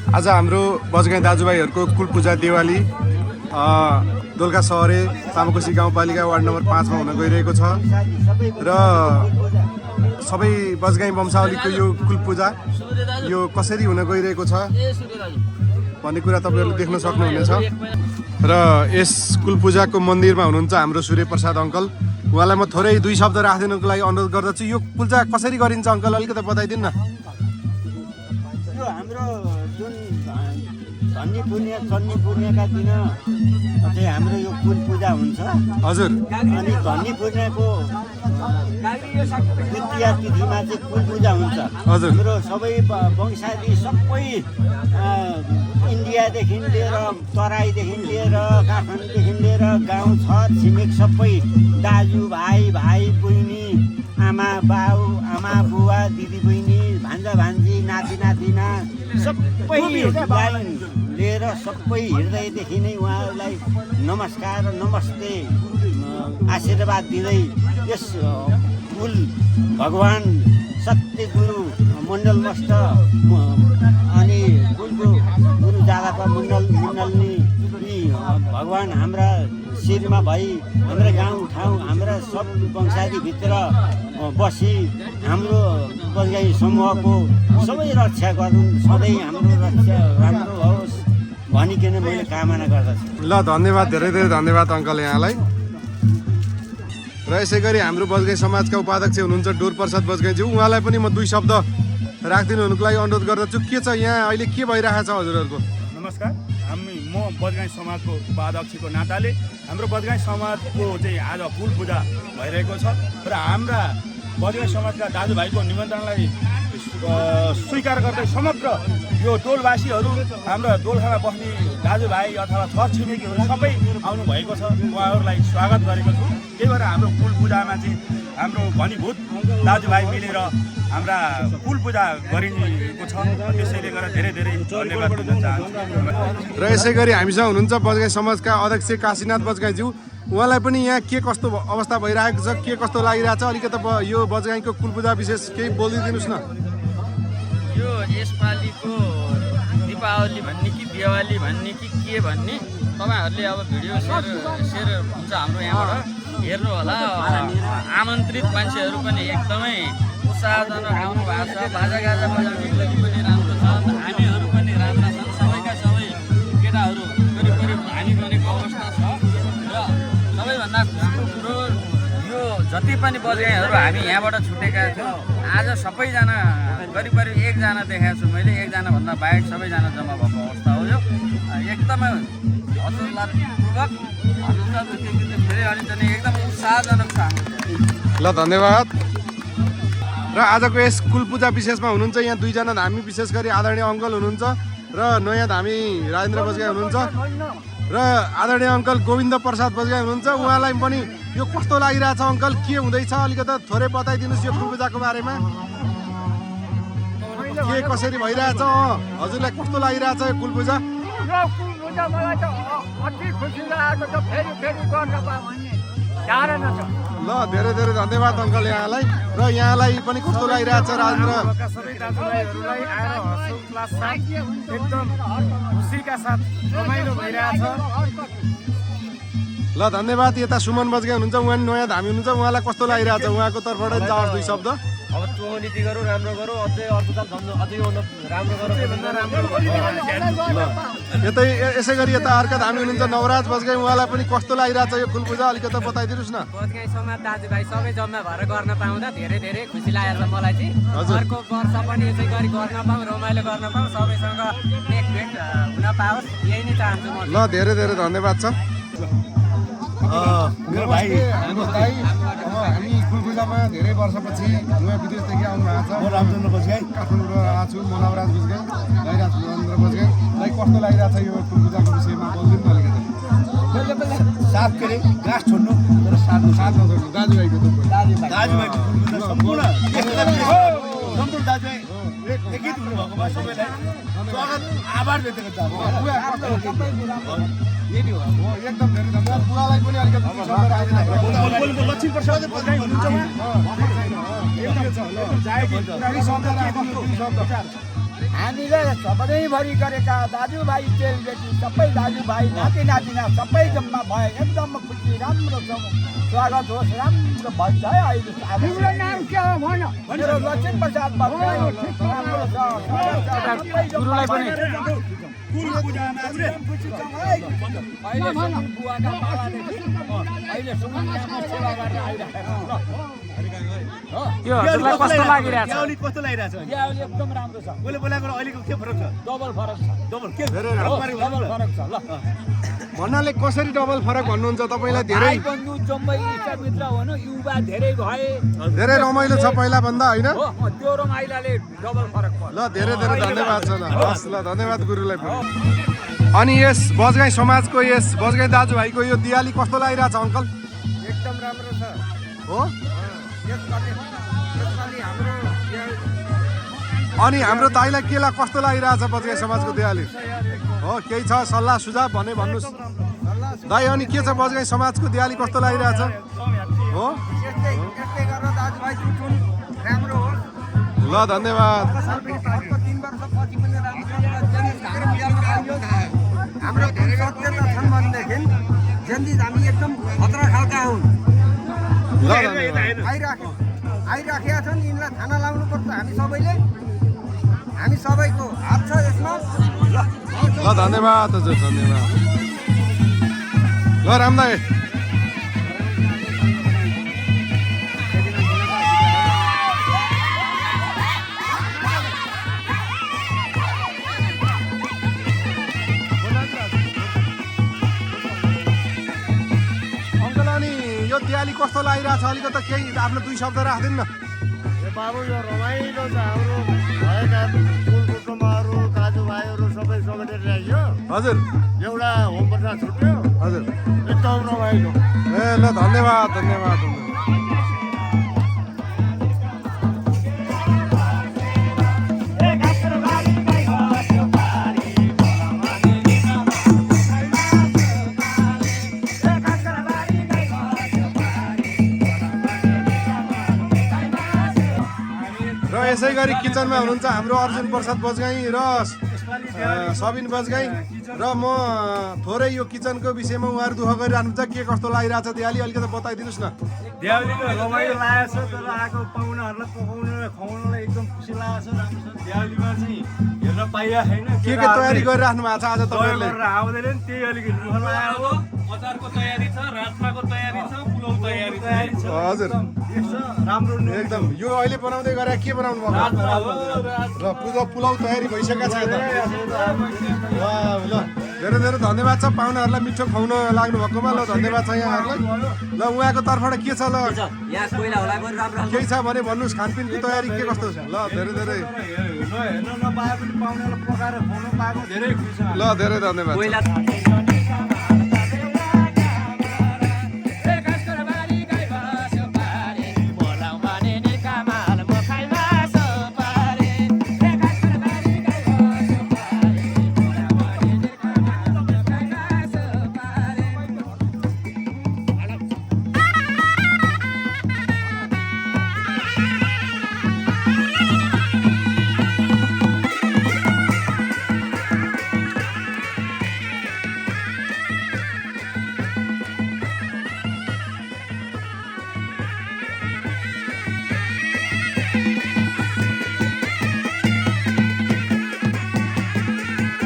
आज हाम्रो बजगाई दाजुभाइहरूको कुल पूजा दिवाली दोलखा सहरे तामाकोसी गाउँपालिका वार्ड नम्बर 5 मा हुन गइरहेको छ र सबै बजगाई वंशावलीको यो कुल पूजा यो कसरी हुन गइरहेको छ भन्ने कुरा तपाईहरुले देख्न सक्नुहुनेछ र यस कुल पूजाको मन्दिरमा हुनुहुन्छ हाम्रो सूर्य प्रसाद अंकल। उहाँलाई म थोरै दुई शब्द राख्दिनको लागि अनुरोध गर्दछु। यो पूजा कसरी गरिन्छ अंकल अलिकति बताइदिनु न। यो हाम्रो जुन धन्नी पूर्णिमाका दिन चाहिँ हाम्रो यो कुल पूजा हुन्छ। हजुर। अनि धन्नी पूर्णिमाको द्वितीय तिथिमा चाहिँ कुल पूजा हुन्छ। हजुर। हाम्रो सबै वंशादी सबै इन्डियादेखि लिएर तराईदेखि लिएर काठमाडौँदेखि लिएर गाउँ छर छिमेक सबै दाजुभाइ भाइ बहिनी आमा बाउ आमा बुवा दिदी बहिनी भान्जा भान्जी नाति नातिना सबैलाई लिएर सबै हृदयदेखि नै उहाँहरूलाई नमस्कार नमस्ते आशीर्वाद दिँदै यस कुल भगवान् सत्य गुरु मण्डल मस्त अनि कुलको गुरु जागापा मण्डलनी भगवान् हाम्रा शिरमा भई हाम्रा गाउँठाउँ हाम्रा सब वंशादीभित्र बसी हाम्रो बजगाई समूहको सबै रक्षा गर्नु सधैँ हाम्रो रक्षा राम्रो होस् भनिकन मैले कामना गर्दछु। ल धन्यवाद, धेरै धेरै धन्यवाद अङ्कल यहाँलाई। र यसै गरी हाम्रो बजगाई समाजका उपाध्यक्ष हुनुहुन्छ डोर प्रसाद बजगाईज्यू, उहाँलाई पनि म दुई शब्द राखिदिनु हुनुको लागि अनुरोध गर्दछु। के छ यहाँ अहिले के भइरहेको छ हजुरहरूको? नमस्कार, म बजगाई समाजको उपाध्यक्षको नाताले हाम्रो बजगाई समाजको चाहिँ आज कुल पूजा भइरहेको छ र हाम्रा बजगाई समाजका दाजुभाइको निमन्त्रणलाई स्वीकार गर्दै समग्र यो टोलवासीहरू हाम्रा दोलखामा बस्ने दाजुभाइ अथवा छरछिमेकीहरू सबै आउनुभएको छ। उहाँहरूलाई स्वागत गरेको छु। त्यही भएर हाम्रो कुल पूजामा चाहिँ हाम्रो घनीभूत दाजुभाइ मिलेर हाम्रा कुल पूजा गरिएको छ। त्यसैले गर्दा धेरै धेरै धन्यवाद दिन चाहन्छु। र यसै गरी हामीसँग हुनुहुन्छ बजगाई समाजका अध्यक्ष काशीनाथ बजगाईज्यू, उहाँलाई पनि यहाँ के कस्तो अवस्था भइरहेको छ, के कस्तो लागिरहेछ अलिकति यो बजगाईको कुल पूजा विशेष केही बोलिदिनुहोस् न। यो यसपालिको दीपावली भन्ने कि दिवाली भन्ने कि के भन्ने तपाईँहरूले अब भिडियो सेयर हुन्छ हाम्रो यहाँबाट हेर्नु होला। आमन्त्रित मान्छेहरू पनि एकदमै उत्साहजनक आउनु भएको छ। बाजागाजा बजाउनेको लागि पनि राम्रो छ। हामीहरू पनि राम्रा छन्। सबैका सबै केटाहरू करिब करिब हामी बनेको अवस्था छ र सबैभन्दा खुसीको कुरो यो जति पनि बजगाईहरू हामी यहाँबाट छुटेका थियौँ आज सबैजना करिब करिब एकजना देखाएको छु मैले। एकजनाभन्दा बाहेक सबैजना जम्मा भएको अवस्था हो। यो एकदमै हर्षोल्लासपूर्वक फेरि अनि चाहिँ एकदम उत्साहजनक छ। ल धन्यवाद। र आजको यस कुल पूजा विशेषमा हुनुहुन्छ यहाँ दुईजना धामी, विशेष गरी आदरणीय अङ्कल हुनुहुन्छ र नयाँ धामी राजेन्द्र बजगाई हुनुहुन्छ र आदरणीय अङ्कल गोविन्द प्रसाद बजगाई हुनुहुन्छ। उहाँलाई पनि यो कस्तो लागिरहेछ अङ्कल, के हुँदैछ अलिकति थोरै बताइदिनुहोस् यो कुल पूजाको बारेमा। के कसरी भइरहेछ, हजुरलाई कस्तो लागिरहेछ यो कुल पूजा? यो कुल पूजा मलाई त अति खुसी लागेको छ। फेरि फेरि गर्न पायो भने चाहना छ। ल धेरै धेरै धन्यवाद अङ्कल यहाँलाई। र यहाँलाई पनि कस्तो लागिरहेछ राजेन्द्र? सबै दाजुभाइहरूलाई आएर हर्षोल्लास साथ एकदम खुसीका साथ रमाइलो भइरहेछ। ल धन्यवाद। यता सुमन बजगाई हुनुहुन्छ, उहाँ नयाँ धामी हुनुहुन्छ, उहाँलाई कस्तो लागिरहेछ? उहाँको तर्फबाट जाओस् दुई शब्द। अब त्यो नीति गरौँ, राम्रो गरौँ, अझै अर्को साल अझै राम्रो गरौँ। यतै यसै गरी यता अर्का धामी हुनुहुन्छ नवराज बजगाई, उहाँलाई पनि कस्तो लागिरहेछ यो कुल पूजा अलिकति बताइदिनुहोस् न। बजगाई समाज दाजुभाइ सबै जम्मा भएर गर्न पाउँदा धेरै धेरै खुसी लागेको छ मलाई चाहिँ। हजुर। अर्को वर्ष पनि यसै गरी गर्न पाऊँ, रमाइलो गर्न पाऊँ, सबैसँग भेट हुन पाओस्, यही नै चाहन्छु म। ल धेरै धेरै धन्यवाद छ। मेरो भाइ हामी कुल पूजामा धेरै वर्षपछि नयाँ विदेशदेखि आउनु भएको छ। म रामचन्द्र बजगाई काठमाडौँबाट आएको छु। म नवराज बजगाई, राज नरेन्द्र बजगाईलाई कस्तो लागिरहेछ यो कुल पूजाको विषयमा बोलिदिनु न अलिकति। साथ के अरे गाँस छोड्नु तर साथ नछोड्नु दाजुभाइको दाजुभाइको कुल पूजा सम्पूर्ण दाजुभाइ एकीकृत हुनुभएको भए सबैलाई स्वागत आभार व्यक्त गर्न चाहन्छु। यही हो एकदम धेरै धन्यवाद। बुवालाई पनि अलिकति लक्ष्मी प्रसाद बजगाई हुनुहुन्छ उहाँ। हामीले सधैँभरि गरेका दाजुभाइ चेलीबेटी सबै दाजुभाइ नाति नातिना सबै जम्मा भए एकदम खुसी राम्रो छ स्वागत होस् राम्रो भन्छ है अहिले तिम्रो नाम के हो भन मेरो लक्ष्मी प्रसाद बाबु राम्रो छ गुरुलाई पनि कुल पूजामा खुसी छौँ है अहिले सुमन बुवाका पालादेखि अहिले सुमन आमा सेवा गरेर आइरहेको यो हजुरलाई कस्तो लागिरहेछ दिवाली कस्तो लागिरहेछ दिवाली एकदम राम्रो छ मैले बोलाएको र अहिलेको के फरक छ डबल फरक छ डबल के धेरै राम्रो। डबल फरक छ ल भन्नाले कसरी डबल फरक भन्नुहुन्छ तपाईँलाई धेरै भाइ बन्धु जम्मै इष्टमित्र हुनु युवा धेरै भए धेरै रमाइलो छ पहिला भन्दा होइन हो त्यो रमाइलाले डबल फरक पर्छ ल धेरै धेरै धन्यवाद छ ल हस् ल धन्यवाद गुरुलाई पनि अनि यस बजगाई समाजको यस बजगाई दाजुभाइको यो दिवाली कस्तो लागिरहेछ अङ्कल एकदम राम्रो छ हो यसपालि हाम्रो अनि हाम्रो दाइलाई केलाई कस्तो लागिरहेछ बजगाई समाजको दिवाली हो केही छ सल्लाह सुझाव भने भन्नुहोस् दाइ अनि के छ बजगाई समाजको दिवाली कस्तो लागिरहेछ हो यस्तै गरेर दाजुभाइ जुटुन् राम्रो होस् ल धन्यवाद अर्को 3 वर्षपछि पनि हाम्रो धेरै सत्यता छन् भनेदेखि जन्दी हामी एकदम खतरा खालका हुन् ल धन्यवाद आइराखेका छन् यिनलाई थाना लाउनुपर्छ हामी सबैको हात छ यसमा ल धन्यवाद हजुर धन्यवाद ल रामदाई अङ्कल अनि यो दिवाली कस्तो लागिरहेछ अलिकति केही आफ्नो 2 शब्द राख्दैन न बाबु यो रमाइलो छ हाम्रो भएका कुल कुटुम्बहरू दाजुभाइहरू सबै समेटेर ल्याइयो हजुर एउटा होमवर्क छुट्यो हजुर एकदम रमाइलो ए ल धन्यवाद धन्यवाद र यसै गरी किचनमा हुनुहुन्छ हाम्रो अर्जुन प्रसाद बजगाई र सबिन बजगाई र म थोरै यो किचनको विषयमा उहाँहरू दुःख गरिरहनुहुन्छ के कस्तो लागिरहेछ दिवाली अलिकति बताइदिनुहोस् न दिवाली त रमाइलो लागेको छ तर आएको पाहुनाहरूलाई पकाउनलाई खुवाउनलाई एकदम खुसी लागेको छ राम्रो छ दिवालीमा चाहिँ हेर्न पाइया छैन के तयारी गरिराख्नु भएको छ आज तपाईँहरूले आउँदैन नि त्यही अलिकति दुःख लागेको अचारको तयारी छ राजमाको तयारी छ पुलाउ तयारी छ हजुर राम्रो एकदम यो अहिले बनाउँदै गरे के बनाउनु भएको र पुलाउ तयारी भइसकेको छ यता ल धेरै धेरै धन्यवाद छ पाहुनाहरूलाई मिठो खुवाउन लाग्नु भएकोमा ल धन्यवाद छ यहाँहरूलाई ल उहाँको तर्फबाट के छ ल केही छ भने भन्नुहोस् खानपिनको तयारी के कस्तो छ ल धेरै धेरै हेर्न नपाए पनि पाहुनालाई पकाएर खुवाउनु पाएको धेरै खुसी छ ल धेरै धन्यवाद